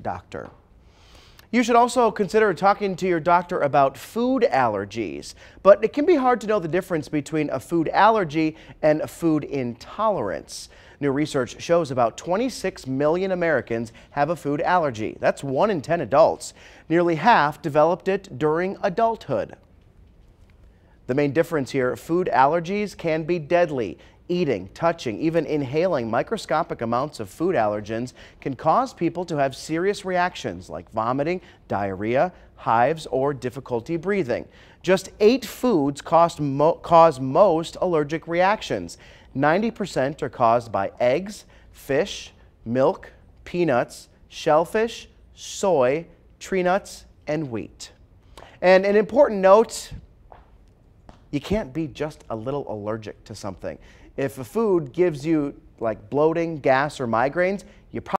doctor. You should also consider talking to your doctor about food allergies, but it can be hard to know the difference between a food allergy and a food intolerance. New research shows about 26 million Americans have a food allergy. That's 1 in 10 adults. Nearly half developed it during adulthood. The main difference here, food allergies can be deadly. Eating, touching, even inhaling microscopic amounts of food allergens can cause people to have serious reactions like vomiting, diarrhea, hives, or difficulty breathing. Just 8 foods cause most allergic reactions. 90% are caused by eggs, fish, milk, peanuts, shellfish, soy, tree nuts, and wheat. And an important note, you can't be just a little allergic to something. If a food gives you like bloating, gas, or migraines, you probably